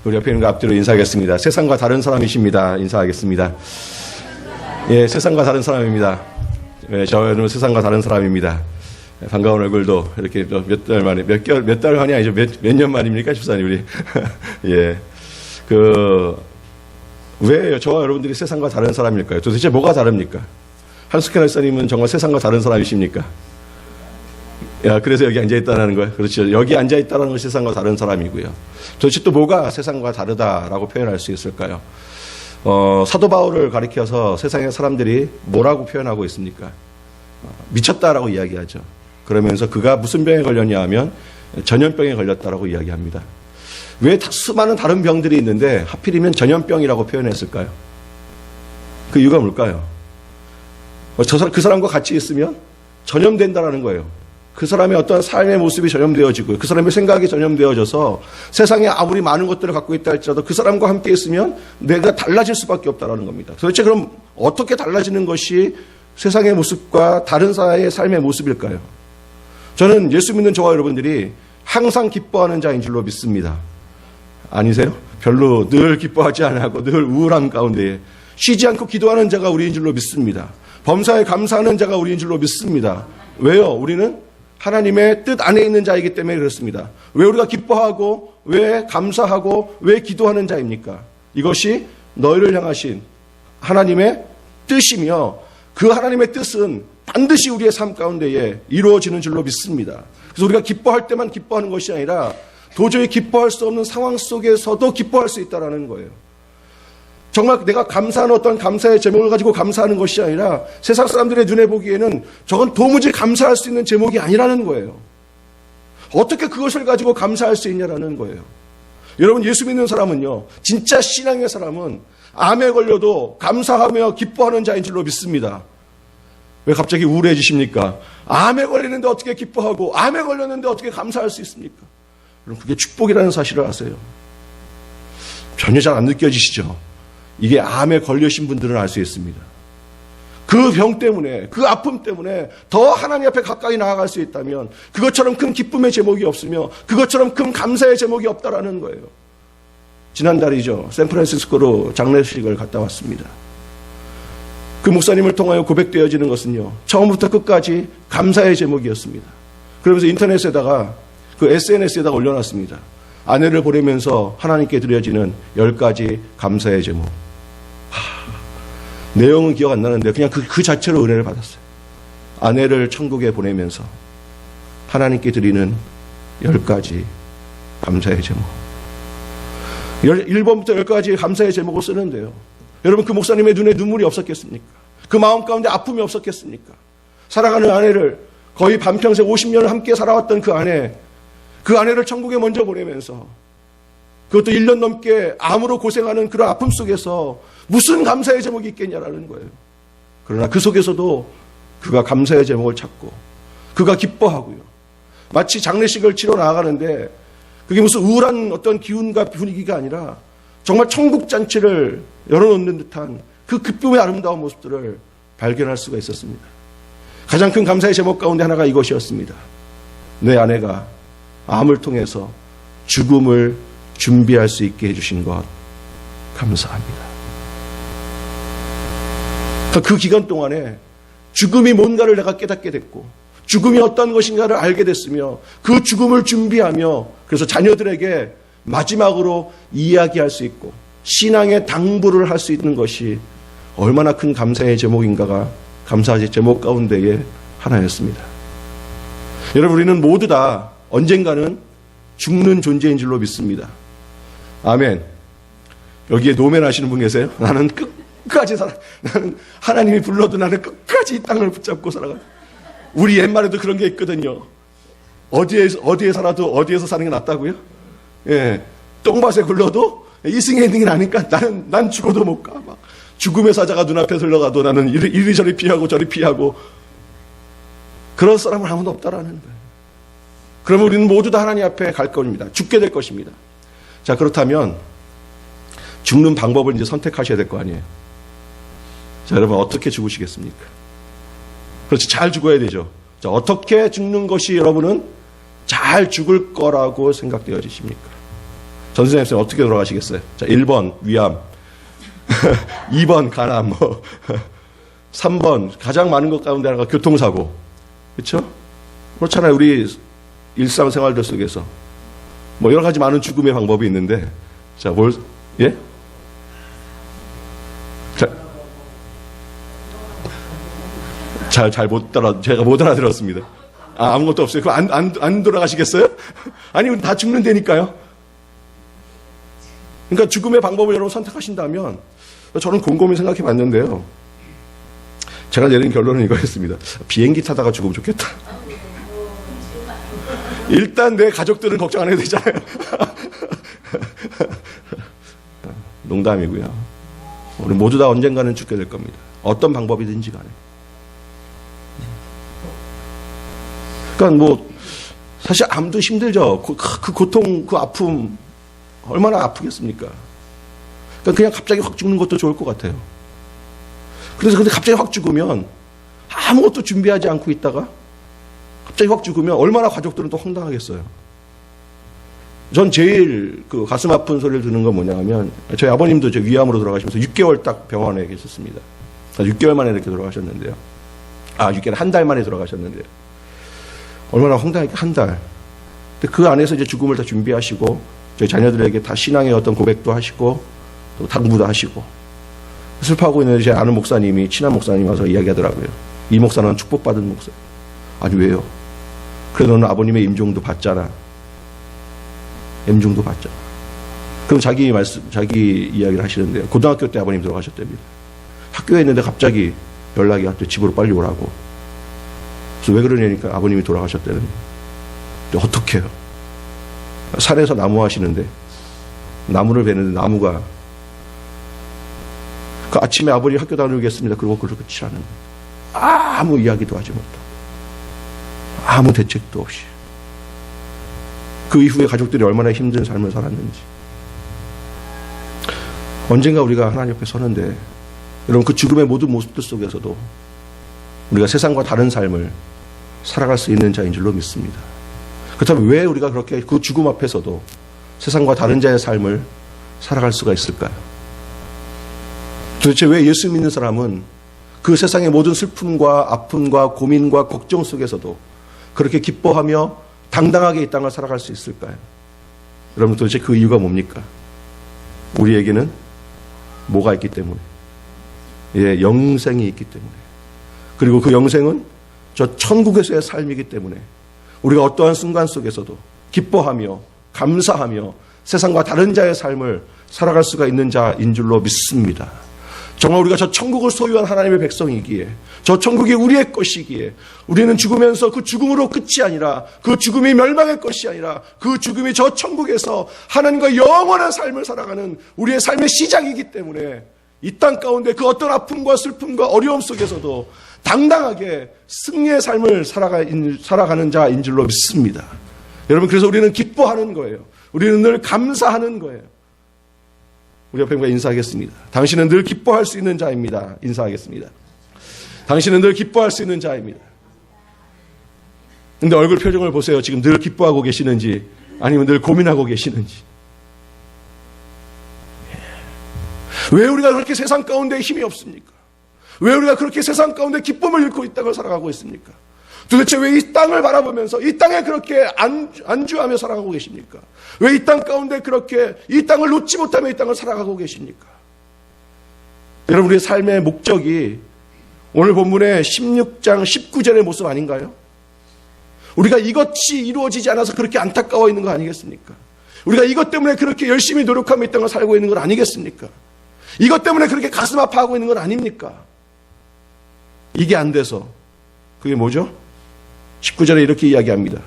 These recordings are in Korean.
우리 옆에 있는 거 앞뒤로 인사하겠습니다. 세상과 다른 사람이십니다. 인사하겠습니다. 예, 세상과 다른 사람입니다. 예, 저는 세상과 다른 사람입니다. 반가운 얼굴도 이렇게 몇 달 만에, 몇 달 만이 아니죠. 몇 년 만입니까, 집사님, 우리? 예. 왜 저와 여러분들이 세상과 다른 사람일까요? 도대체 뭐가 다릅니까? 한숙현 목사님은 정말 세상과 다른 사람이십니까? 야, 그래서 여기 앉아있다는 거예요. 그렇죠. 여기 앉아있다는 것이 세상과 다른 사람이고요. 도대체 또 뭐가 세상과 다르다라고 표현할 수 있을까요? 사도 바울을 가리켜서 세상의 사람들이 뭐라고 표현하고 있습니까? 미쳤다라고 이야기하죠. 그러면서 그가 무슨 병에 걸렸냐 하면 전염병에 걸렸다라고 이야기합니다. 왜 수많은 다른 병들이 있는데 하필이면 전염병이라고 표현했을까요? 그 이유가 뭘까요? 그 사람과 같이 있으면 전염된다라는 거예요. 그 사람의 어떤 삶의 모습이 전염되어지고 그 사람의 생각이 전염되어져서 세상에 아무리 많은 것들을 갖고 있다 할지라도 그 사람과 함께 있으면 내가 달라질 수밖에 없다라는 겁니다. 도대체 그럼 어떻게 달라지는 것이 세상의 모습과 다른 사회의 삶의 모습일까요? 저는 예수 믿는 저와 여러분들이 항상 기뻐하는 자인 줄로 믿습니다. 아니세요? 별로 늘 기뻐하지 않고 늘 우울함 가운데 쉬지 않고 기도하는 자가 우리인 줄로 믿습니다. 범사에 감사하는 자가 우리인 줄로 믿습니다. 왜요? 우리는 하나님의 뜻 안에 있는 자이기 때문에 그렇습니다. 왜 우리가 기뻐하고 왜 감사하고 왜 기도하는 자입니까? 이것이 너희를 향하신 하나님의 뜻이며 그 하나님의 뜻은 반드시 우리의 삶 가운데에 이루어지는 줄로 믿습니다. 그래서 우리가 기뻐할 때만 기뻐하는 것이 아니라 도저히 기뻐할 수 없는 상황 속에서도 기뻐할 수 있다는 거예요. 정말 내가 감사하는 어떤 감사의 제목을 가지고 감사하는 것이 아니라 세상 사람들의 눈에 보기에는 저건 도무지 감사할 수 있는 제목이 아니라는 거예요. 어떻게 그것을 가지고 감사할 수 있냐라는 거예요. 여러분, 예수 믿는 사람은요, 진짜 신앙의 사람은 암에 걸려도 감사하며 기뻐하는 자인 줄로 믿습니다. 왜 갑자기 우울해지십니까? 암에 걸리는데 어떻게 기뻐하고 암에 걸렸는데 어떻게 감사할 수 있습니까? 여러분, 그게 축복이라는 사실을 아세요? 전혀 잘 안 느껴지시죠? 이게 암에 걸리신 분들은 알 수 있습니다. 그 병 때문에, 그 아픔 때문에 더 하나님 앞에 가까이 나아갈 수 있다면 그것처럼 큰 기쁨의 제목이 없으며 그것처럼 큰 감사의 제목이 없다라는 거예요. 지난달이죠. 샌프란시스코로 장례식을 갔다 왔습니다. 그 목사님을 통하여 고백되어지는 것은요, 처음부터 끝까지 감사의 제목이었습니다. 그러면서 인터넷에다가 그 SNS에다가 올려놨습니다. 아내를 보내면서 하나님께 드려지는 10가지 감사의 제목. 내용은 기억 안 나는데 그냥 그 자체로 은혜를 받았어요. 아내를 천국에 보내면서 하나님께 드리는 10가지 감사의 제목. 1번부터 10가지 감사의 제목을 쓰는데요. 여러분, 그 목사님의 눈에 눈물이 없었겠습니까? 그 마음 가운데 아픔이 없었겠습니까? 사랑하는 아내를 거의 반평생 50년을 함께 살아왔던 그 아내를 천국에 먼저 보내면서 그것도 1년 넘게 암으로 고생하는 그런 아픔 속에서 무슨 감사의 제목이 있겠냐라는 거예요. 그러나 그 속에서도 그가 감사의 제목을 찾고 그가 기뻐하고요. 마치 장례식을 치러 나아가는데 그게 무슨 우울한 어떤 기운과 분위기가 아니라 정말 천국 잔치를 열어놓는 듯한 그 기쁨의 아름다운 모습들을 발견할 수가 있었습니다. 가장 큰 감사의 제목 가운데 하나가 이것이었습니다. 내 아내가 암을 통해서 죽음을 준비할 수 있게 해주신 것 감사합니다. 그 기간 동안에 죽음이 뭔가를 내가 깨닫게 됐고 죽음이 어떤 것인가를 알게 됐으며 그 죽음을 준비하며 그래서 자녀들에게 마지막으로 이야기할 수 있고 신앙의 당부를 할 수 있는 것이 얼마나 큰 감사의 제목인가가 감사의 제목 가운데의 하나였습니다. 여러분, 우리는 모두 다 언젠가는 죽는 존재인 줄로 믿습니다. 아멘. 여기에 노멘 하시는 분 계세요? 나는 끝까지 나는 하나님이 불러도 나는 끝까지 이 땅을 붙잡고 살아가. 우리 옛말에도 그런 게 있거든요. 어디에 살아도 어디에서 사는 게 낫다고요? 예. 똥밭에 굴러도 이승에 있는 게 나니까 난 죽어도 못 가. 막 죽음의 사자가 눈앞에 들러가도 나는 이리저리 피하고 저리 피하고. 그런 사람은 아무도 없다라는 거예요. 그러면 우리는 모두 다 하나님 앞에 갈 겁니다. 죽게 될 것입니다. 자, 그렇다면 죽는 방법을 이제 선택하셔야 될 거 아니에요. 자, 여러분, 어떻게 죽으시겠습니까? 그렇지, 잘 죽어야 되죠. 자, 어떻게 죽는 것이 여러분은 잘 죽을 거라고 생각되어지십니까? 전수장 입사님 어떻게 돌아가시겠어요? 자, 1번 위암, 2번 간암, 3번 가장 많은 것 가운데 하나가 교통사고. 그렇죠? 그렇잖아요. 우리 일상생활들 속에서 뭐 여러 가지 많은 죽음의 방법이 있는데, 자, 예? 제가 못 알아들었습니다. 아무것도 없어요. 그럼 안 돌아가시겠어요? 아니, 다 죽는다니까요. 그러니까 죽음의 방법을 여러분 선택하신다면, 저는 곰곰이 생각해 봤는데요. 제가 내린 결론은 이거였습니다. 비행기 타다가 죽으면 좋겠다. 일단 내 가족들은 걱정 안 해도 되잖아요. 농담이고요. 우리 모두 다 언젠가는 죽게 될 겁니다. 어떤 방법이든지 간에. 그러니까 뭐 사실 암도 힘들죠. 그 고통, 그 아픔 얼마나 아프겠습니까? 그러니까 그냥 갑자기 확 죽는 것도 좋을 것 같아요. 그래서 근데 갑자기 확 죽으면 아무것도 준비하지 않고 있다가 갑자기 확 죽으면 얼마나 가족들은 또 황당하겠어요. 전 제일 그 가슴 아픈 소리를 듣는 건 뭐냐 하면, 저희 아버님도 저 위암으로 돌아가시면서 6개월 딱 병원에 계셨습니다. 6개월 만에 이렇게 돌아가셨는데요. 6개월, 한 달 만에 돌아가셨는데요. 얼마나 황당하게, 한 달. 근데 그 안에서 이제 죽음을 다 준비하시고, 저희 자녀들에게 다 신앙의 어떤 고백도 하시고, 또 당부도 하시고, 슬퍼하고 있는 제 아는 목사님이, 친한 목사님이 와서 이야기하더라고요. 이 목사는 축복받은 목사. 아니, 왜요? 그래도 너는 아버님의 임종도 받잖아. 임종도 받잖아. 그럼 자기 이야기를 하시는데요. 고등학교 때 아버님 돌아가셨답니다. 학교에 있는데 갑자기 연락이 왔대요. 집으로 빨리 오라고. 그래서 왜 그러냐니까 아버님이 돌아가셨다는. 어떻게 해요? 산에서 나무 하시는데, 나무를 베는데 나무가, 그 아침에 아버님 학교 다녀오겠습니다. 그러고 그렇게 치라는 거예요. 아무 이야기도 하지 못하고, 아무 대책도 없이. 그 이후에 가족들이 얼마나 힘든 삶을 살았는지. 언젠가 우리가 하나님 옆에 서는데, 여러분 그 죽음의 모든 모습들 속에서도 우리가 세상과 다른 삶을 살아갈 수 있는 자인 줄로 믿습니다. 그렇다면 왜 우리가 그렇게 그 죽음 앞에서도 세상과 다른 자의 삶을 살아갈 수가 있을까요? 도대체 왜 예수 믿는 사람은 그 세상의 모든 슬픔과 아픔과 고민과 걱정 속에서도 그렇게 기뻐하며 당당하게 이 땅을 살아갈 수 있을까요? 여러분 도대체 그 이유가 뭡니까? 우리에게는 뭐가 있기 때문에, 영생이 있기 때문에, 그리고 그 영생은 저 천국에서의 삶이기 때문에 우리가 어떠한 순간 속에서도 기뻐하며 감사하며 세상과 다른 자의 삶을 살아갈 수가 있는 자인 줄로 믿습니다. 정말 우리가 저 천국을 소유한 하나님의 백성이기에, 저 천국이 우리의 것이기에, 우리는 죽으면서 그 죽음으로 끝이 아니라, 그 죽음이 멸망의 것이 아니라, 그 죽음이 저 천국에서 하나님과 영원한 삶을 살아가는 우리의 삶의 시작이기 때문에 이 땅 가운데 그 어떤 아픔과 슬픔과 어려움 속에서도 당당하게 승리의 삶을 살아가는 자인 줄로 믿습니다. 여러분, 그래서 우리는 기뻐하는 거예요. 우리는 늘 감사하는 거예요. 우리 옆에 인사하겠습니다. 당신은 늘 기뻐할 수 있는 자입니다. 인사하겠습니다. 당신은 늘 기뻐할 수 있는 자입니다. 근데 얼굴 표정을 보세요. 지금 늘 기뻐하고 계시는지 아니면 늘 고민하고 계시는지. 왜 우리가 그렇게 세상 가운데 힘이 없습니까? 왜 우리가 그렇게 세상 가운데 기쁨을 잃고 이 땅을 살아가고 있습니까? 도대체 왜 이 땅을 바라보면서 이 땅에 그렇게 안주하며 살아가고 계십니까? 왜 이 땅 가운데 그렇게 이 땅을 놓지 못하며 이 땅을 살아가고 계십니까? 여러분, 우리의 삶의 목적이 오늘 본문의 16장 19절의 모습 아닌가요? 우리가 이것이 이루어지지 않아서 그렇게 안타까워 있는 거 아니겠습니까? 우리가 이것 때문에 그렇게 열심히 노력하며 이 땅을 살고 있는 건 아니겠습니까? 이것 때문에 그렇게 가슴 아파하고 있는 건 아닙니까? 이게 안 돼서 그게 뭐죠? 19절에 이렇게 이야기합니다.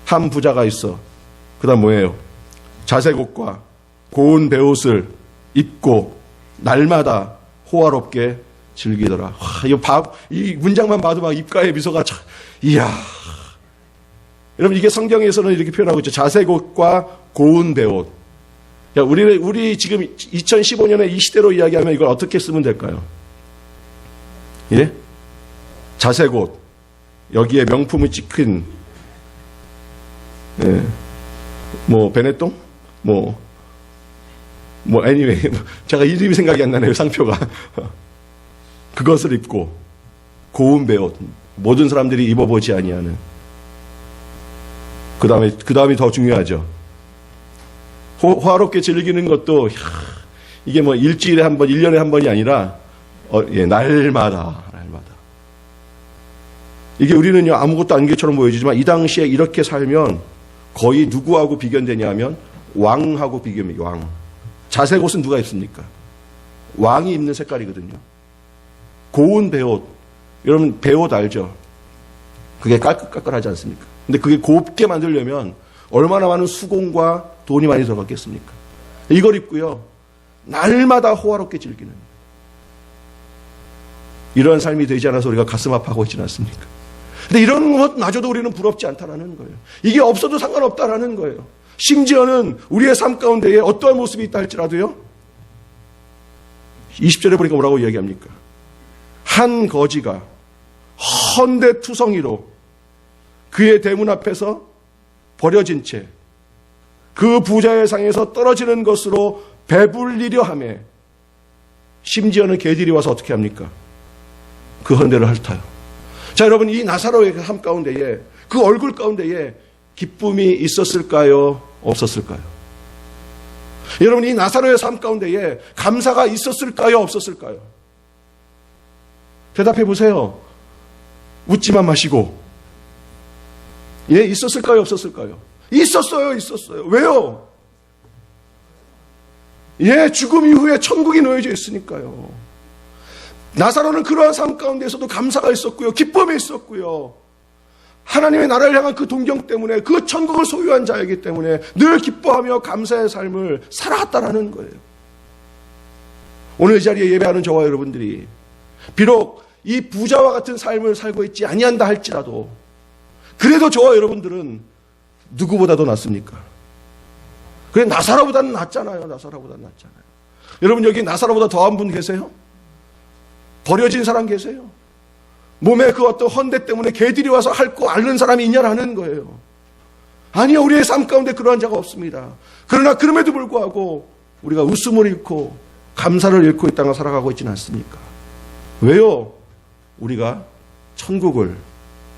한 부자가 있어. 그 다음 뭐예요? 자색옷과 고운 베옷을 입고 날마다 호화롭게 즐기더라. 와, 이 문장만 봐도 막 입가에 미소가 참, 이야. 여러분, 이게 성경에서는 이렇게 표현하고 있죠. 자색옷과 고운 베옷. 야, 우리 지금 2015년에 이 시대로 이야기하면 이걸 어떻게 쓰면 될까요? 예? 자색옷. 여기에 명품이 찍힌, 뭐, 베네똥? 뭐, anyway, 제가 이름이 생각이 안 나네요, 상표가. 그것을 입고, 고운 베옷, 모든 사람들이 입어보지 아니하는. 그 다음이 더 중요하죠. 호화롭게 즐기는 것도, 이게 뭐 일주일에 한 번, 1년에 한 번이 아니라, 날마다. 이게 우리는요, 아무것도 아닌 것처럼 보여지지만, 이 당시에 이렇게 살면, 거의 누구하고 비견되냐 하면, 왕하고 비교합니다, 왕. 자색 옷은 누가 입습니까? 왕이 입는 색깔이거든요. 고운 베옷. 여러분, 베옷 알죠? 그게 까끌까끌하지 않습니까? 근데 그게 곱게 만들려면, 얼마나 많은 수공과 돈이 많이 들어갔겠습니까? 이걸 입고요, 날마다 호화롭게 즐기는. 이런 삶이 되지 않아서 우리가 가슴 아파하고 있지는 않습니까? 근데 이런 것마저도 우리는 부럽지 않다라는 거예요. 이게 없어도 상관없다라는 거예요. 심지어는 우리의 삶 가운데에 어떠한 모습이 있다 할지라도요, 20절에 보니까 뭐라고 이야기합니까? 한 거지가 헌데투성이로 그의 대문 앞에서 버려진 채 그 부자의 상에서 떨어지는 것으로 배불리려 하며, 심지어는 개들이 와서 어떻게 합니까? 그 헌데를 핥아요. 자, 여러분, 이 나사로의 삶 가운데에, 그 얼굴 가운데에 기쁨이 있었을까요? 없었을까요? 여러분, 이 나사로의 삶 가운데에 감사가 있었을까요? 없었을까요? 대답해 보세요. 웃지만 마시고. 있었을까요? 없었을까요? 있었어요. 왜요? 죽음 이후에 천국이 놓여져 있으니까요. 나사로는 그러한 삶 가운데에서도 감사가 있었고요. 기쁨이 있었고요. 하나님의 나라를 향한 그 동경 때문에, 그 천국을 소유한 자이기 때문에 늘 기뻐하며 감사의 삶을 살아갔다라는 거예요. 오늘 이 자리에 예배하는 저와 여러분들이 비록 이 부자와 같은 삶을 살고 있지 아니한다 할지라도, 그래도 저와 여러분들은 누구보다도 낫습니까? 그래, 나사로보다는 낫잖아요. 여러분, 여기 나사로보다 더한 분 계세요? 버려진 사람 계세요? 몸에 그 어떤 헌데 때문에 개들이 와서 핥고 앓는 사람이 있냐라는 거예요. 아니요, 우리의 삶 가운데 그러한 자가 없습니다. 그러나 그럼에도 불구하고 우리가 웃음을 잃고 감사를 잃고 이 땅을 살아가고 있지는 않습니까? 왜요? 우리가 천국을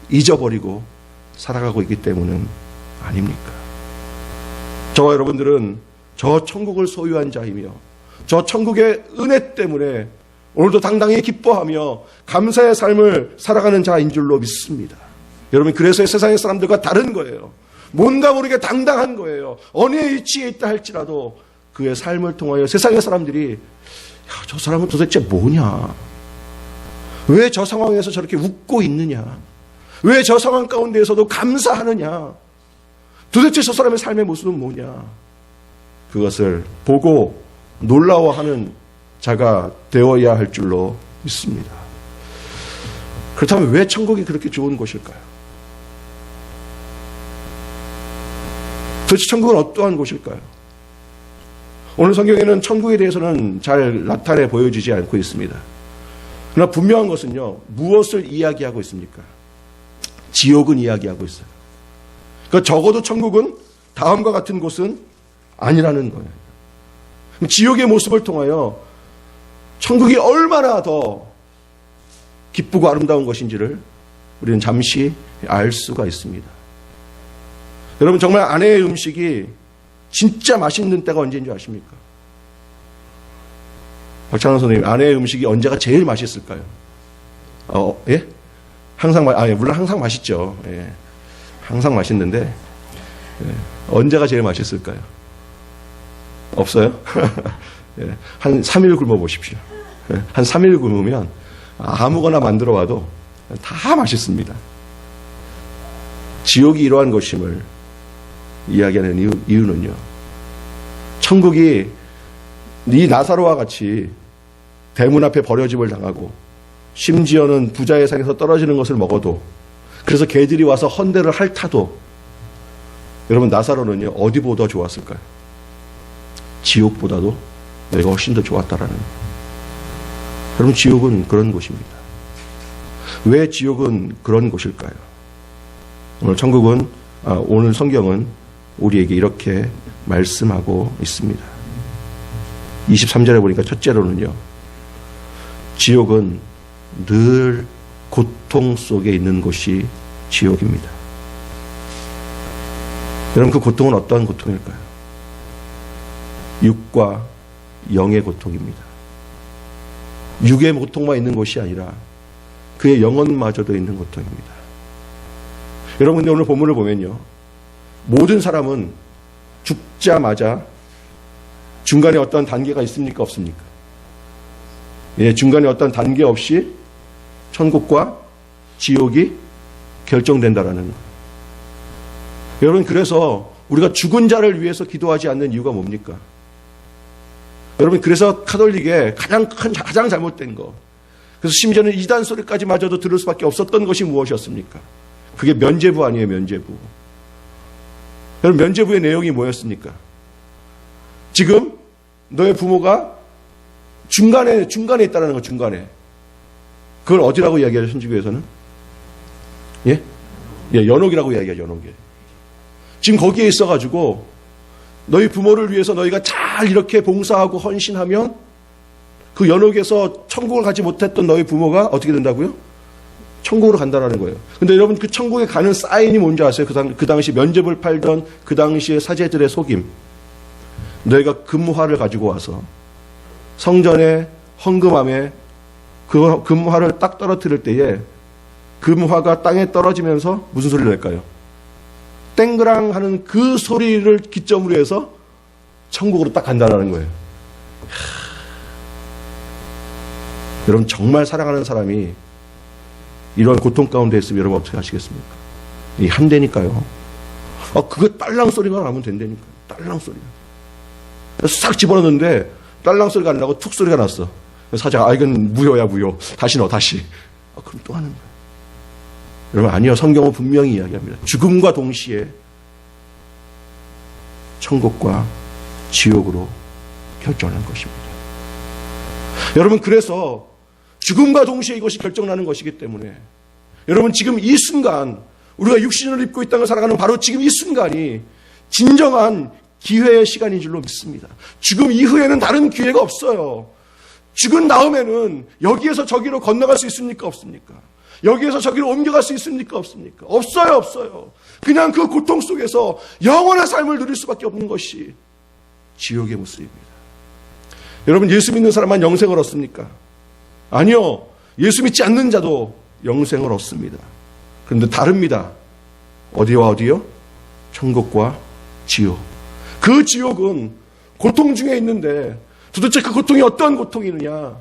잊어버리고 살아가고 있기 때문은 아닙니까? 저와 여러분들은 저 천국을 소유한 자이며, 저 천국의 은혜 때문에 오늘도 당당히 기뻐하며 감사의 삶을 살아가는 자인 줄로 믿습니다. 여러분, 그래서 세상의 사람들과 다른 거예요. 뭔가 모르게 당당한 거예요. 어느 위치에 있다 할지라도 그의 삶을 통하여 세상의 사람들이, 저 사람은 도대체 뭐냐? 왜 저 상황에서 저렇게 웃고 있느냐? 왜 저 상황 가운데에서도 감사하느냐? 도대체 저 사람의 삶의 모습은 뭐냐? 그것을 보고 놀라워하는 자가 되어야 할 줄로 믿습니다. 그렇다면 왜 천국이 그렇게 좋은 곳일까요? 도대체 천국은 어떠한 곳일까요? 오늘 성경에는 천국에 대해서는 잘 나타내 보여주지 않고 있습니다. 그러나 분명한 것은요, 무엇을 이야기하고 있습니까? 지옥은 이야기하고 있어요. 그러니까 적어도 천국은 다음과 같은 곳은 아니라는 거예요. 지옥의 모습을 통하여 천국이 얼마나 더 기쁘고 아름다운 것인지를 우리는 잠시 알 수가 있습니다. 여러분, 정말 아내의 음식이 진짜 맛있는 때가 언제인 줄 아십니까? 박찬원 선생님, 아내의 음식이 언제가 제일 맛있을까요? 예? 항상, 물론 항상 맛있죠. 예. 항상 맛있는데, 예. 언제가 제일 맛있을까요? 없어요? 예. 한 3일 굶어 보십시오. 예. 한 3일 굶으면 아무거나 만들어 와도 다 맛있습니다. 지옥이 이러한 것임을 이야기하는 이유는요, 천국이 이 나사로와 같이 대문 앞에 버려짐을 당하고 심지어는 부자의 상에서 떨어지는 것을 먹어도, 그래서 개들이 와서 헌데를 핥아도, 여러분, 나사로는요 어디보다 좋았을까요? 지옥보다도 내가 훨씬 더 좋았다라는 거예요. 여러분, 지옥은 그런 곳입니다. 왜 지옥은 그런 곳일까요? 오늘 성경은 우리에게 이렇게 말씀하고 있습니다. 23절에 보니까 첫째로는요, 지옥은 늘 고통 속에 있는 곳이 지옥입니다. 여러분, 그 고통은 어떠한 고통일까요? 육과 영의 고통입니다. 육의 고통만 있는 것이 아니라 그의 영혼마저도 있는 고통입니다. 여러분, 근데 오늘 본문을 보면요, 모든 사람은 죽자마자 중간에 어떤 단계가 있습니까? 없습니까? 예, 중간에 어떤 단계 없이 천국과 지옥이 결정된다라는 거예요. 여러분, 그래서 우리가 죽은 자를 위해서 기도하지 않는 이유가 뭡니까? 여러분, 그래서 카톨릭의 가장 잘못된 거, 그래서 심지어는 이단 소리까지 마저도 들을 수밖에 없었던 것이 무엇이었습니까? 그게 면죄부 아니에요, 면죄부. 여러분, 면죄부의 내용이 뭐였습니까? 지금 너의 부모가 중간에 있다는 거, 중간에. 그걸 어디라고 이야기하죠, 천주교에서는? 예? 예, 연옥이라고 이야기하죠, 연옥에. 지금 거기에 있어가지고 너희 부모를 위해서 너희가 잘 이렇게 봉사하고 헌신하면 그 연옥에서 천국을 가지 못했던 너희 부모가 어떻게 된다고요? 천국으로 간다는 거예요. 근데 여러분, 그 천국에 가는 사인이 뭔지 아세요? 그 당시 면죄부를 팔던 그 당시의 사제들의 속임. 너희가 금화를 가지고 와서 성전에 헌금함에 그 금화를 딱 떨어뜨릴 때에 금화가 땅에 떨어지면서 무슨 소리를 낼까요? 땡그랑 하는 그 소리를 기점으로 해서 천국으로 딱 간다는 거예요. 여러분, 정말 사랑하는 사람이 이런 고통 가운데 있으면 여러분 어떻게 하시겠습니까? 이 한대니까요. 그거 딸랑 소리가 나면 된다니까요. 딸랑 소리가. 싹 집어넣는데 딸랑 소리가 안 나고 툭 소리가 났어. 사자가, 이건 무효야, 무효. 다시 넣어, 다시. 그럼 또 하는 거예요. 여러분, 아니요. 성경은 분명히 이야기합니다. 죽음과 동시에 천국과 지옥으로 결정하는 것입니다. 여러분, 그래서 죽음과 동시에 이것이 결정나는 것이기 때문에 여러분, 지금 이 순간 우리가 육신을 입고 이 땅을 살아가는 바로 지금 이 순간이 진정한 기회의 시간인 줄로 믿습니다. 죽음 이후에는 다른 기회가 없어요. 죽은 다음에는 여기에서 저기로 건너갈 수 있습니까? 없습니까? 여기에서 저기로 옮겨갈 수 있습니까? 없습니까? 없어요, 없어요. 그냥 그 고통 속에서 영원한 삶을 누릴 수밖에 없는 것이 지옥의 모습입니다. 여러분, 예수 믿는 사람만 영생을 얻습니까? 아니요. 예수 믿지 않는 자도 영생을 얻습니다. 그런데 다릅니다. 어디와 어디요? 천국과 지옥. 그 지옥은 고통 중에 있는데 도대체 그 고통이 어떤 고통이느냐?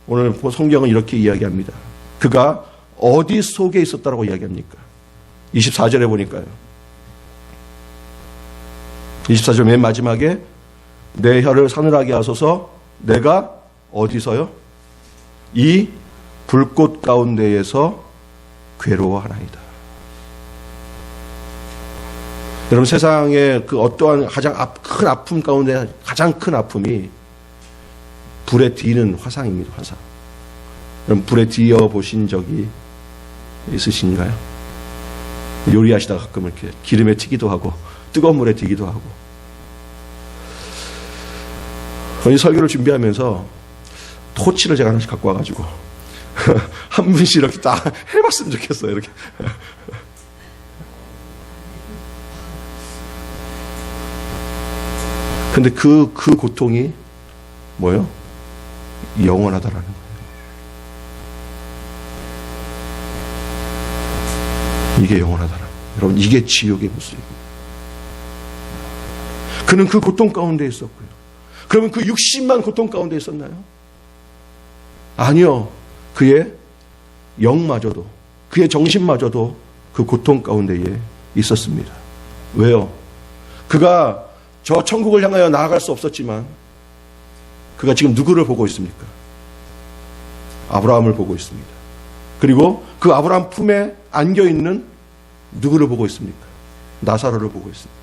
오늘 성경은 이렇게 이야기합니다. 그가 어디 속에 있었다라고 이야기합니까? 24절에 보니까요. 24절 맨 마지막에 내 혀를 사늘하게 하소서. 내가 어디서요? 이 불꽃 가운데에서 괴로워하나이다. 여러분, 세상에 그 어떠한 가장 큰 아픔 가운데 가장 큰 아픔이 불에 뒤는 화상입니다. 화상. 여러분, 불에 뒤어 보신 적이 있으신가요? 요리하시다가 가끔 이렇게 기름에 튀기도 하고 뜨거운 물에 튀기도 하고. 이 설교를 준비하면서 토치를 제가 하나씩 갖고 와가지고 한 분씩 이렇게 딱 해봤으면 좋겠어요. 이렇게. 근데 그 고통이 뭐예요? 영원하다라는 거예요. 이게 영원하다라는 거예요. 여러분, 이게 지옥의 모습입니다. 그는 그 고통 가운데 있었고요. 그러면 그 육신만 고통 가운데 있었나요? 아니요. 그의 영마저도, 그의 정신마저도 그 고통 가운데에 있었습니다. 왜요? 그가 저 천국을 향하여 나아갈 수 없었지만 그가 지금 누구를 보고 있습니까? 아브라함을 보고 있습니다. 그리고 그 아브라함 품에 안겨있는 누구를 보고 있습니까? 나사로를 보고 있습니다.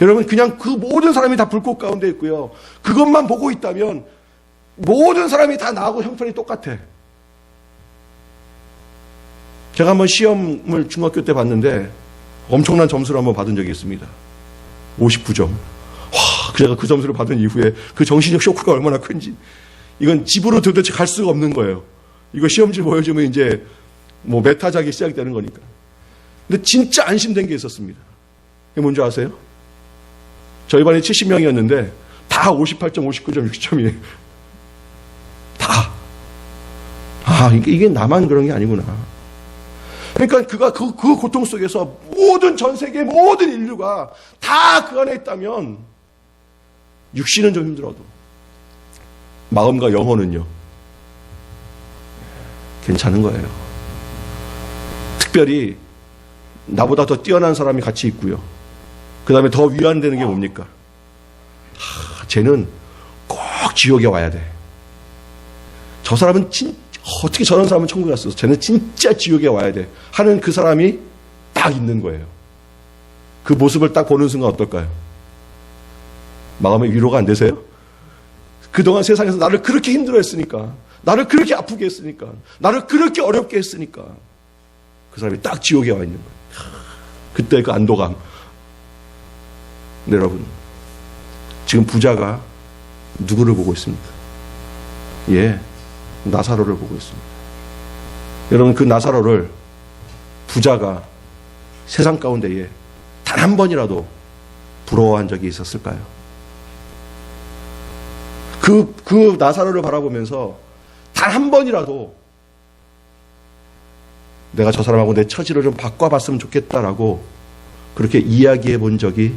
여러분, 그냥 그 모든 사람이 다 불꽃 가운데 있고요. 그것만 보고 있다면 모든 사람이 다 나하고 형편이 똑같아. 제가 한번 시험을 중학교 때 봤는데 엄청난 점수를 한번 받은 적이 있습니다. 59점. 와, 제가 그 점수를 받은 이후에 그 정신적 쇼크가 얼마나 큰지. 이건 집으로 도대체 갈 수가 없는 거예요. 이거 시험지 보여주면 이제 뭐 메타작이 시작되는 거니까. 근데 진짜 안심된 게 있었습니다. 그게 뭔지 아세요? 저희 반이 70명이었는데 다 58점, 59점, 60점이에요. 다. 이게 나만 그런 게 아니구나. 그러니까 그가 그 고통 속에서 모든 전 세계 모든 인류가 다 그 안에 있다면 육신은 좀 힘들어도 마음과 영혼은요 괜찮은 거예요. 특별히 나보다 더 뛰어난 사람이 같이 있고요. 그 다음에 더 위안되는 게 뭡니까? 쟤는 꼭 지옥에 와야 돼. 저 사람은 어떻게 저런 사람은 천국에 갔어? 쟤는 진짜 지옥에 와야 돼. 하는 그 사람이 딱 있는 거예요. 그 모습을 딱 보는 순간 어떨까요? 마음에 위로가 안 되세요? 그동안 세상에서 나를 그렇게 힘들어 했으니까, 나를 그렇게 아프게 했으니까, 나를 그렇게 어렵게 했으니까 그 사람이 딱 지옥에 와 있는 거예요. 그때 그 안도감. 네, 여러분, 지금 부자가 누구를 보고 있습니까? 예, 나사로를 보고 있습니다. 여러분, 그 나사로를 부자가 세상 가운데에 단 한 번이라도 부러워한 적이 있었을까요? 그 나사로를 바라보면서 단 한 번이라도 내가 저 사람하고 내 처지를 좀 바꿔봤으면 좋겠다라고 그렇게 이야기해 본 적이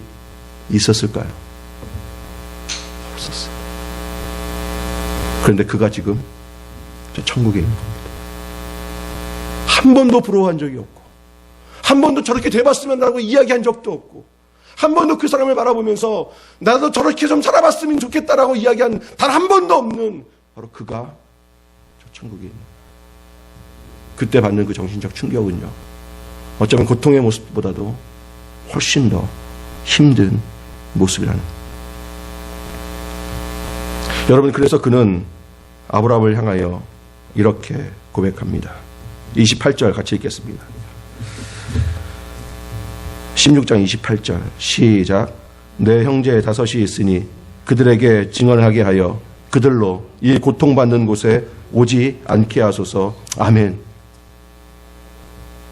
있었을까요? 없었어요. 그런데 그가 지금 저 천국에 있는 겁니다. 한 번도 부러워한 적이 없고, 한 번도 저렇게 돼봤으면 라고 이야기한 적도 없고, 한 번도 그 사람을 바라보면서 나도 저렇게 좀 살아봤으면 좋겠다라고 이야기한 단 한 번도 없는 바로 그가 저 천국에 있는 거예요. 그때 받는 그 정신적 충격은요, 어쩌면 고통의 모습보다도 훨씬 더 힘든 모습이라는 거예요. 여러분, 그래서 그는 아브라함을 향하여 이렇게 고백합니다. 28절 같이 읽겠습니다. 16장 28절 시작. 내 형제 다섯이 있으니 그들에게 증언하게 하여 그들로 이 고통받는 곳에 오지 않게 하소서. 아멘.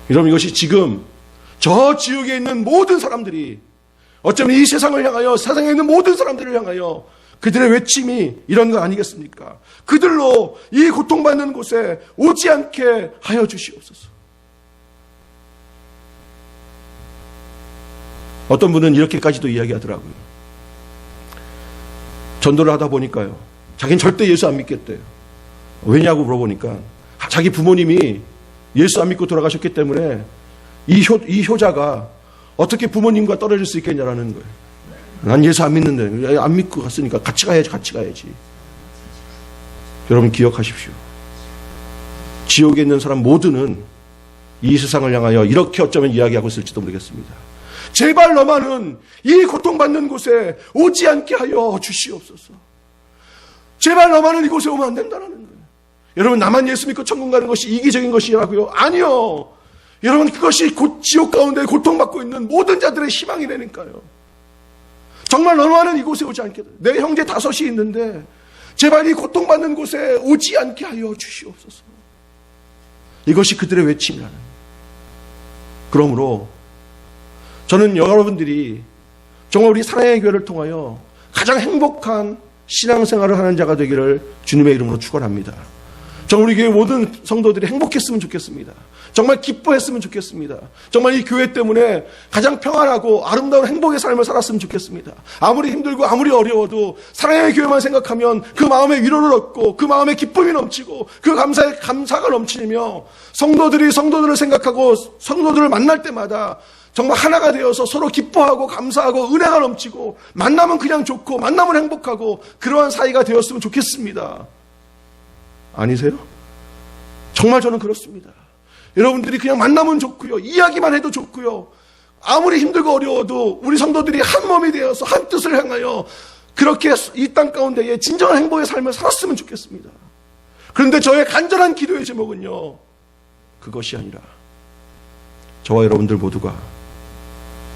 여러분, 이것이 지금 저 지옥에 있는 모든 사람들이, 어쩌면 이 세상을 향하여, 세상에 있는 모든 사람들을 향하여 그들의 외침이 이런 거 아니겠습니까? 그들로 이 고통받는 곳에 오지 않게 하여 주시옵소서. 어떤 분은 이렇게까지도 이야기하더라고요. 전도를 하다 보니까요, 자기는 절대 예수 안 믿겠대요. 왜냐고 물어보니까 자기 부모님이 예수 안 믿고 돌아가셨기 때문에 이 효자가 어떻게 부모님과 떨어질 수 있겠냐라는 거예요. 난 예수 안 믿는데, 안 믿고 갔으니까 같이 가야지. 여러분, 기억하십시오. 지옥에 있는 사람 모두는 이 세상을 향하여 이렇게 어쩌면 이야기하고 있을지도 모르겠습니다. 제발 너만은 이 고통받는 곳에 오지 않게 하여 주시옵소서. 제발 너만은 이곳에 오면 안 된다는 거예요. 여러분, 나만 예수 믿고 천국 가는 것이 이기적인 것이라고요? 아니요. 여러분, 그것이 지옥 가운데 고통받고 있는 모든 자들의 희망이라니까요. 정말 너만은 이곳에 오지 않게, 내 형제 다섯이 있는데 제발 이 고통받는 곳에 오지 않게 하여 주시옵소서. 이것이 그들의 외침이라는 거예요. 그러므로 저는 여러분들이 정말 우리 사랑의 교회를 통하여 가장 행복한 신앙생활을 하는 자가 되기를 주님의 이름으로 축원합니다. 정말 우리 교회 모든 성도들이 행복했으면 좋겠습니다. 정말 기뻐했으면 좋겠습니다. 정말 이 교회 때문에 가장 평안하고 아름다운 행복의 삶을 살았으면 좋겠습니다. 아무리 힘들고 아무리 어려워도 사랑의 교회만 생각하면 그 마음에 위로를 얻고 그 마음에 기쁨이 넘치고 그 감사가 넘치며 성도들이 성도들을 생각하고 성도들을 만날 때마다 정말 하나가 되어서 서로 기뻐하고 감사하고 은혜가 넘치고 만나면 그냥 좋고 만나면 행복하고 그러한 사이가 되었으면 좋겠습니다. 아니세요? 정말 저는 그렇습니다. 여러분들이 그냥 만나면 좋고요. 이야기만 해도 좋고요. 아무리 힘들고 어려워도 우리 성도들이 한 몸이 되어서 한 뜻을 향하여 그렇게 이 땅 가운데에 진정한 행복의 삶을 살았으면 좋겠습니다. 그런데 저의 간절한 기도의 제목은요, 그것이 아니라 저와 여러분들 모두가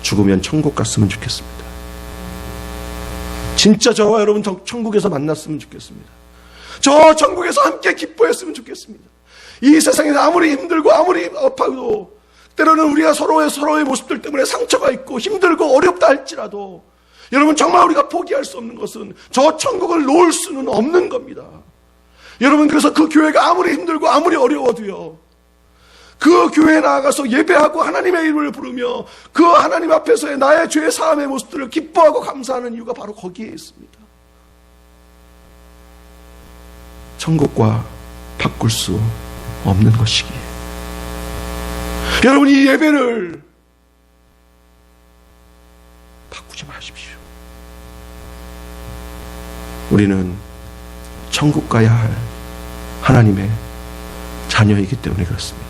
죽으면 천국 갔으면 좋겠습니다. 진짜 저와 여러분 천국에서 만났으면 좋겠습니다. 저 천국에서 함께 기뻐했으면 좋겠습니다. 이 세상에서 아무리 힘들고 아무리 아파도 때로는 우리가 서로의 모습들 때문에 상처가 있고 힘들고 어렵다 할지라도 여러분 정말 우리가 포기할 수 없는 것은 저 천국을 놓을 수는 없는 겁니다. 여러분 그래서 그 교회가 아무리 힘들고 아무리 어려워도요 그 교회에 나아가서 예배하고 하나님의 이름을 부르며 그 하나님 앞에서의 나의 죄 사함의 모습들을 기뻐하고 감사하는 이유가 바로 거기에 있습니다. 천국과 바꿀 수 없는 것이기에 여러분 이 예배를 바꾸지 마십시오. 우리는 천국 가야 할 하나님의 자녀이기 때문에 그렇습니다.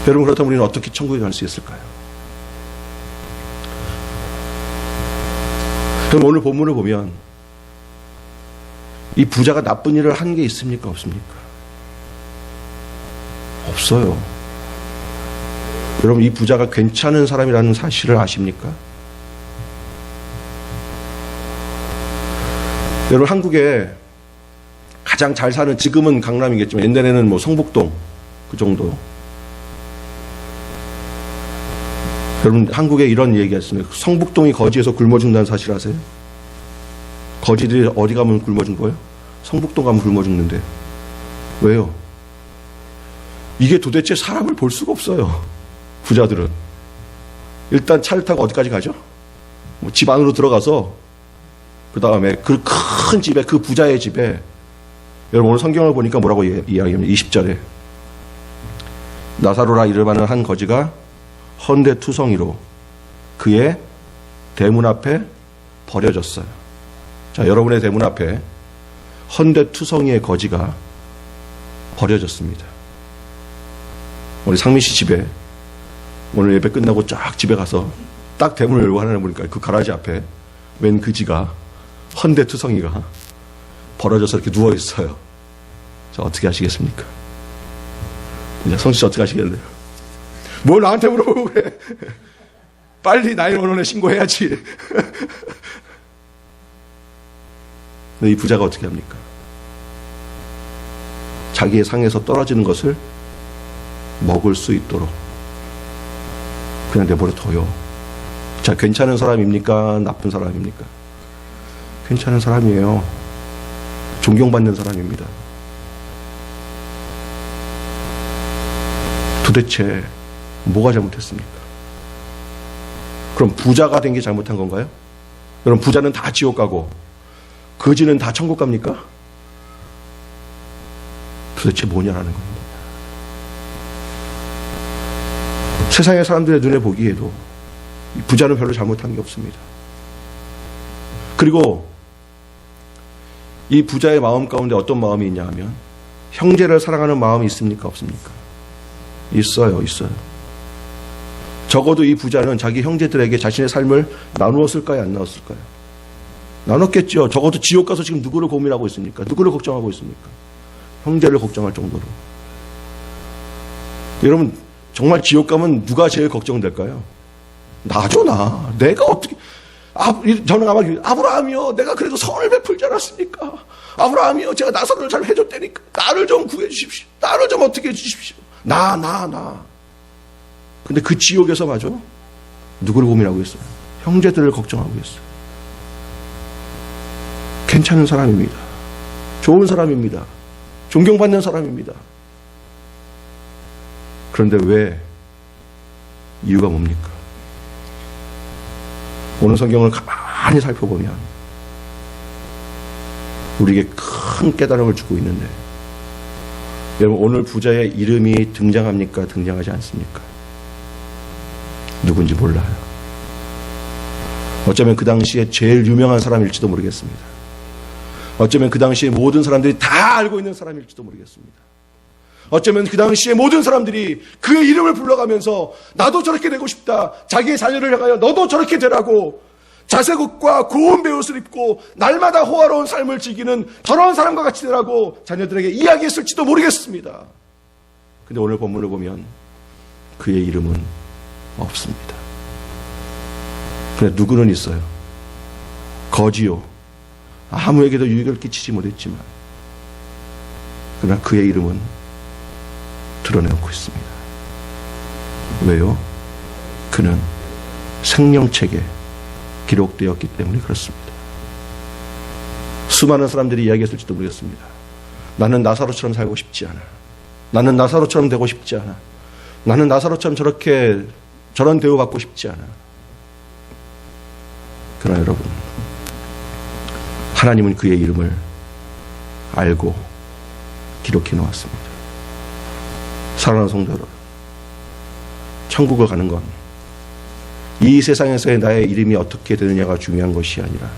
여러분 그렇다면 우리는 어떻게 천국에 갈 수 있을까요? 그럼 오늘 본문을 보면 이 부자가 나쁜 일을 한 게 있습니까? 없습니까? 없어요. 여러분 이 부자가 괜찮은 사람이라는 사실을 아십니까? 여러분 한국에 가장 잘 사는 지금은 강남이겠지만 옛날에는 뭐 성북동 그 정도. 여러분 한국에 이런 얘기가 있습니다. 성북동이 거지에서 굶어 죽는다는 사실 아세요? 거지들이 어디 가면 굶어 죽는 거예요? 성북동 가면 굶어 죽는데. 왜요? 이게 도대체 사람을 볼 수가 없어요. 부자들은. 일단 차를 타고 어디까지 가죠? 뭐 집 안으로 들어가서 그 다음에 그 큰 집에 그 부자의 집에 여러분 오늘 성경을 보니까 뭐라고 이야기합니다. 20절에 나사로라 이름하는 한 거지가 헌데투성이로 그의 대문 앞에 버려졌어요. 자, 여러분의 대문 앞에 헌데투성이의 거지가 버려졌습니다. 우리 상민 씨 집에 오늘 예배 끝나고 쫙 집에 가서 딱 대문을 열고 하나 보니까 그 가라지 앞에 웬 그지가 헌데투성이가 벌어져서 이렇게 누워 있어요. 자, 어떻게 하시겠습니까? 이제 성씨 씨 어떻게 하시겠네요? 뭘 나한테 물어보고 그래? 빨리 911에 신고해야지. 근데 이 부자가 어떻게 합니까? 자기의 상에서 떨어지는 것을 먹을 수 있도록 그냥 내버려 둬요. 자, 괜찮은 사람입니까? 나쁜 사람입니까? 괜찮은 사람이에요. 존경받는 사람입니다. 도대체 뭐가 잘못했습니까? 그럼 부자가 된 게 잘못한 건가요? 그럼 부자는 다 지옥 가고 거지는 다 천국 갑니까? 도대체 뭐냐라는 겁니다. 세상의 사람들의 눈에 보기에도 부자는 별로 잘못한 게 없습니다. 그리고 이 부자의 마음 가운데 어떤 마음이 있냐 하면 형제를 사랑하는 마음이 있습니까? 없습니까? 있어요. 적어도 이 부자는 자기 형제들에게 자신의 삶을 나누었을까요? 안 나눴을까요? 나눴겠죠. 적어도 지옥 가서 지금 누구를 고민하고 있습니까? 누구를 걱정하고 있습니까? 형제를 걱정할 정도로. 여러분 정말 지옥 가면 누가 제일 걱정될까요? 나죠, 나. 내가 어떻게 저는 아마 아브라함이요, 내가 그래도 선을 베풀지 않았습니까? 아브라함이요, 제가 나사로를 잘 해줬다니까 나를 좀 구해 주십시오. 나를 좀 어떻게 해주십시오. 나. 근데 그 지옥에서 마저 누구를 고민하고 있어요? 형제들을 걱정하고 있어요. 괜찮은 사람입니다. 좋은 사람입니다. 존경받는 사람입니다. 그런데 왜? 이유가 뭡니까? 오늘 성경을 가만히 살펴보면 우리에게 큰 깨달음을 주고 있는데, 여러분 오늘 부자의 이름이 등장합니까? 등장하지 않습니까? 누군지 몰라요. 어쩌면 그 당시에 제일 유명한 사람일지도 모르겠습니다. 어쩌면 그 당시에 모든 사람들이 다 알고 있는 사람일지도 모르겠습니다. 어쩌면 그 당시에 모든 사람들이 그의 이름을 불러가면서 나도 저렇게 되고 싶다, 자기의 자녀를 향하여 너도 저렇게 되라고 자색옷과 고운 베옷을 입고 날마다 호화로운 삶을 즐기는 저런 사람과 같이 되라고 자녀들에게 이야기했을지도 모르겠습니다. 근데 오늘 본문을 보면 그의 이름은 없습니다. 그런데 누구는 있어요? 거지요. 아무에게도 유익을 끼치지 못했지만 그러나 그의 이름은 드러내놓고 있습니다. 왜요? 그는 생명책에 기록되었기 때문에 그렇습니다. 수많은 사람들이 이야기했을지도 모르겠습니다. 나는 나사로처럼 살고 싶지 않아. 나는 나사로처럼 되고 싶지 않아. 나는 나사로처럼 저런 대우받고 싶지 않아. 그러나 여러분, 하나님은 그의 이름을 알고 기록해 놓았습니다. 사랑하는 성도 여러분, 천국을 가는 건 이 세상에서의 나의 이름이 어떻게 되느냐가 중요한 것이 아니라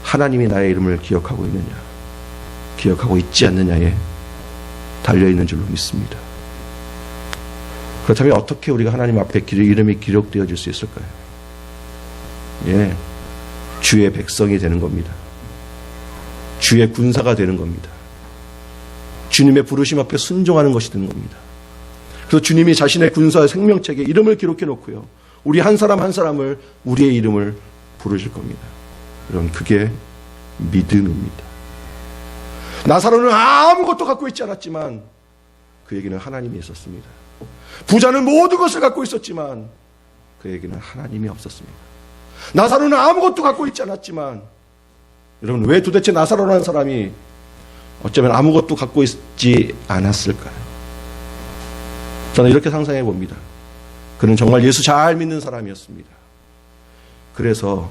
하나님이 나의 이름을 기억하고 있느냐, 기억하고 있지 않느냐에 달려있는 줄로 믿습니다. 그렇다면 어떻게 우리가 하나님 앞에 이름이 기록되어질 수 있을까요? 예, 주의 백성이 되는 겁니다. 주의 군사가 되는 겁니다. 주님의 부르심 앞에 순종하는 것이 되는 겁니다. 그래서 주님이 자신의 군사의 생명책에 이름을 기록해 놓고요, 우리 한 사람 한 사람을 우리의 이름을 부르실 겁니다. 여러분, 그게 믿음입니다. 나사로는 아무것도 갖고 있지 않았지만 그에게는 하나님이 있었습니다. 부자는 모든 것을 갖고 있었지만 그에게는 하나님이 없었습니다. 나사로는 아무것도 갖고 있지 않았지만, 여러분, 왜 도대체 나사로라는 사람이 어쩌면 아무것도 갖고 있지 않았을까요? 저는 이렇게 상상해 봅니다. 그는 정말 예수 잘 믿는 사람이었습니다. 그래서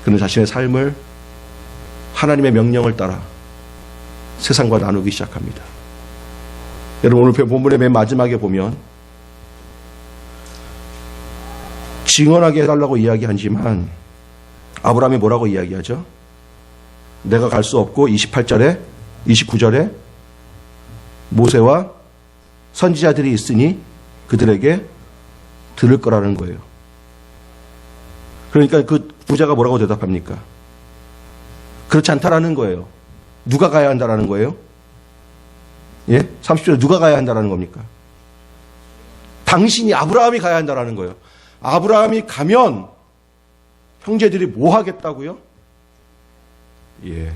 그는 자신의 삶을 하나님의 명령을 따라 세상과 나누기 시작합니다. 여러분, 오늘 본문의 맨 마지막에 보면 증언하게 해달라고 이야기하지만 아브라함이 뭐라고 이야기하죠? 내가 갈 수 없고 28절에 29절에 모세와 선지자들이 있으니 그들에게 들을 거라는 거예요. 그러니까 그 부자가 뭐라고 대답합니까? 그렇지 않다라는 거예요. 누가 가야 한다라는 거예요? 예? 30절에 누가 가야 한다라는 겁니까? 당신이, 아브라함이 가야 한다라는 거예요. 아브라함이 가면 형제들이 뭐 하겠다고요? 예.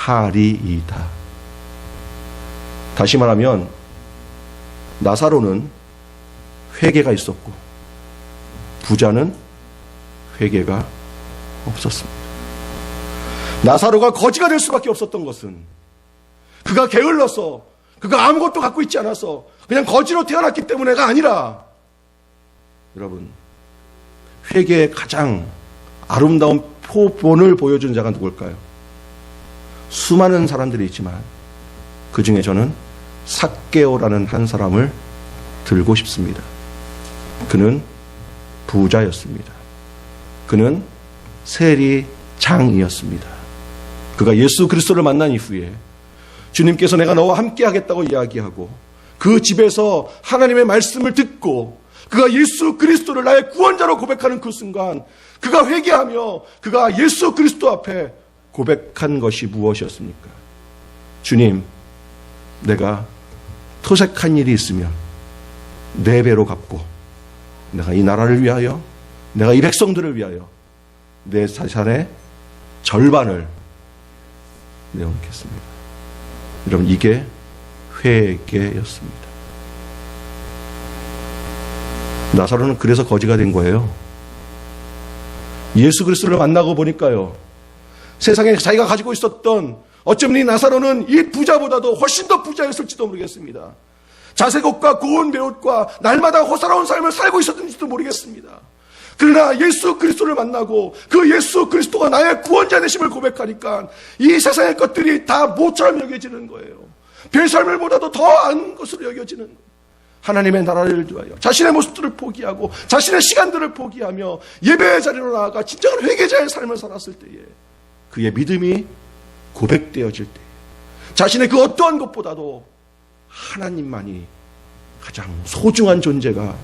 회개하리이다. 다시 말하면 나사로는 회개가 있었고 부자는 회개가 없었습니다. 나사로가 거지가 될 수밖에 없었던 것은 그가 게을러서, 그가 아무것도 갖고 있지 않아서 그냥 거지로 태어났기 때문에가 아니라, 여러분, 회개의 가장 아름다운 표본을 보여준 자가 누굴까요? 수많은 사람들이 있지만 그 중에 저는 삭개오라는 한 사람을 들고 싶습니다. 그는 부자였습니다. 그는 세리장이었습니다. 그가 예수 그리스도를 만난 이후에 주님께서 내가 너와 함께 하겠다고 이야기하고 그 집에서 하나님의 말씀을 듣고 그가 예수 그리스도를 나의 구원자로 고백하는 그 순간, 그가 회개하며 그가 예수 그리스도 앞에 고백한 것이 무엇이었습니까? 주님, 내가 토색한 일이 있으면 4배로 갚고 내가 이 나라를 위하여, 내가 이 백성들을 위하여 내 자산의 절반을 내어놓겠습니다. 여러분, 이게 회개였습니다. 나사로는 그래서 거지가 된 거예요. 예수 그리스도를 만나고 보니까요, 세상에 자기가 가지고 있었던, 어쩌면 이 나사로는 이 부자보다도 훨씬 더 부자였을지도 모르겠습니다. 자색옷과 고운 배옷과 날마다 호사로운 삶을 살고 있었는지도 모르겠습니다. 그러나 예수 그리스도를 만나고 그 예수 그리스도가 나의 구원자 되심을 고백하니까 이 세상의 것들이 다 모처럼 여겨지는 거예요. 별 삶을보다도 더한 것으로 여겨지는 거예요. 하나님의 나라를 위하여 자신의 모습들을 포기하고 자신의 시간들을 포기하며 예배의 자리로 나아가 진정한 회개자의 삶을 살았을 때에 그의 믿음이 고백되어질 때에 자신의 그 어떠한 것보다도 하나님만이 가장 소중한 존재가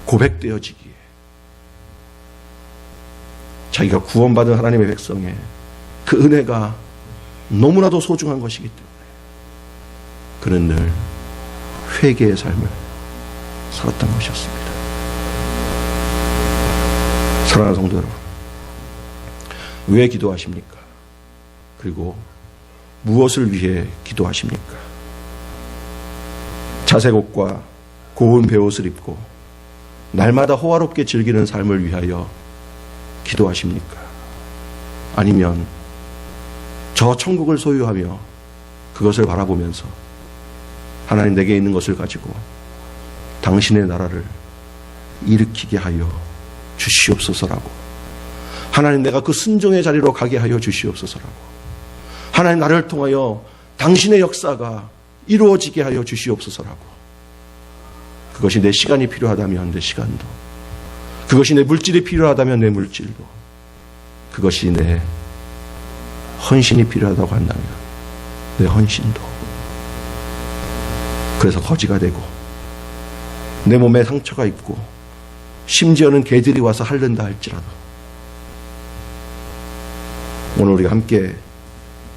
고백되어지기에 자기가 구원받은 하나님의 백성의 그 은혜가 너무나도 소중한 것이기 때문에 그는 늘 회개의 삶을 살았던 것이었습니다. 사랑하는 성도 여러분, 왜 기도하십니까? 그리고 무엇을 위해 기도하십니까? 자색옷과 고운 베옷을 입고 날마다 호화롭게 즐기는 삶을 위하여 기도하십니까? 아니면 저 천국을 소유하며 그것을 바라보면서 하나님 내게 있는 것을 가지고 당신의 나라를 일으키게 하여 주시옵소서라고, 하나님 내가 그 순종의 자리로 가게 하여 주시옵소서라고, 하나님 나를 통하여 당신의 역사가 이루어지게 하여 주시옵소서라고, 그것이 내 시간이 필요하다면 내 시간도, 그것이 내 물질이 필요하다면 내 물질도, 그것이 내 헌신이 필요하다고 한다면 내 헌신도, 그래서 거지가 되고 내 몸에 상처가 있고 심지어는 개들이 와서 핥는다 할지라도 오늘 우리가 함께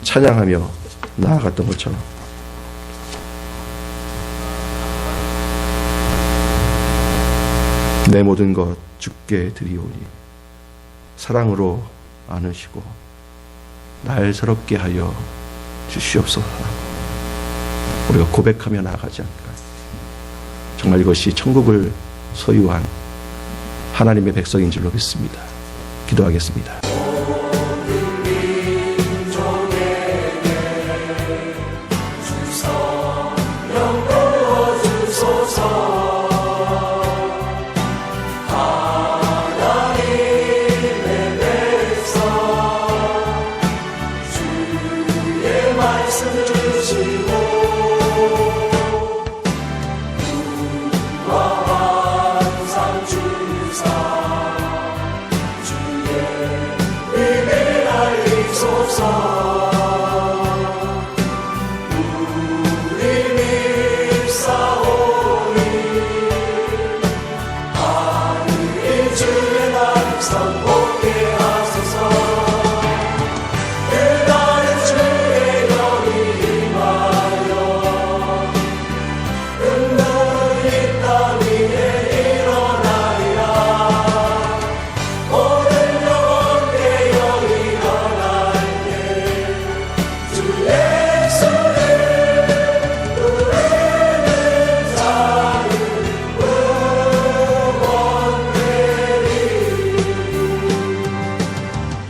찬양하며 나아갔던 것처럼 내 모든 것 주께 드리오니 사랑으로 안으시고 날 새롭게 하여 주시옵소서. 우리가 고백하며 나아가지 않을까. 정말 이것이 천국을 소유한 하나님의 백성인 줄로 믿습니다. 기도하겠습니다.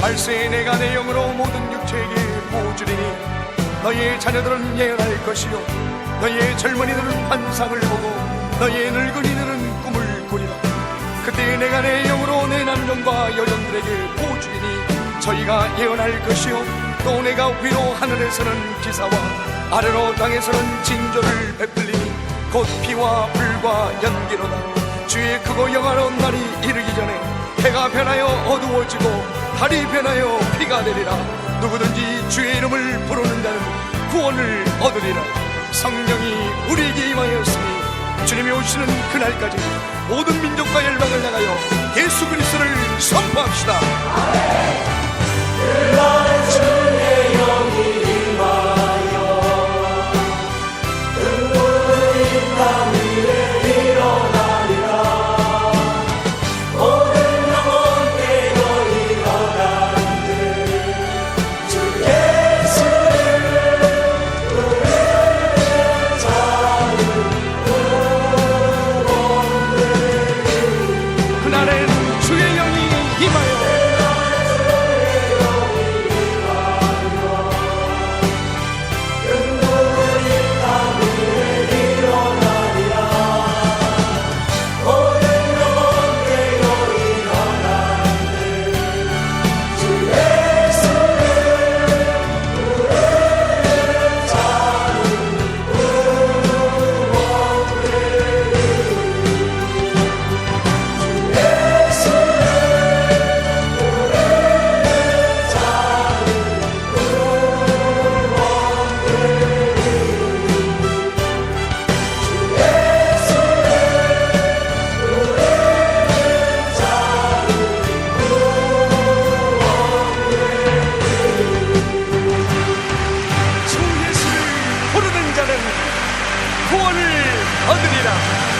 말세에 내가 내 영으로 모든 육체에게 보여주리니 너희의 자녀들은 예언할 것이요 너희의 젊은이들은 환상을 보고 너희의 늙은이들은 꿈을 꾸리라. 그때 내가 내 영으로 내 남종과 여종들에게 보여주리니 저희가 예언할 것이요 또 내가 위로 하늘에서는 기사와 아래로 땅에서는 징조를 베풀리니 곧 피와 불과 연기로다. 주의 크고 영화로운 날이 이르기 전에 해가 변하여 어두워지고 달이 변하여 피가 되리라. 누구든지 주의 이름을 부르는 자는 구원을 얻으리라. 성령이 우리에게 임하였으니 주님이 오시는 그날까지 모든 민족과 열방을 향하여 예수 그리스도를 선포합시다. 그날 주의 영이 임하여 눈물이 땀 위에 일어나리라. 구원을 얻으리라.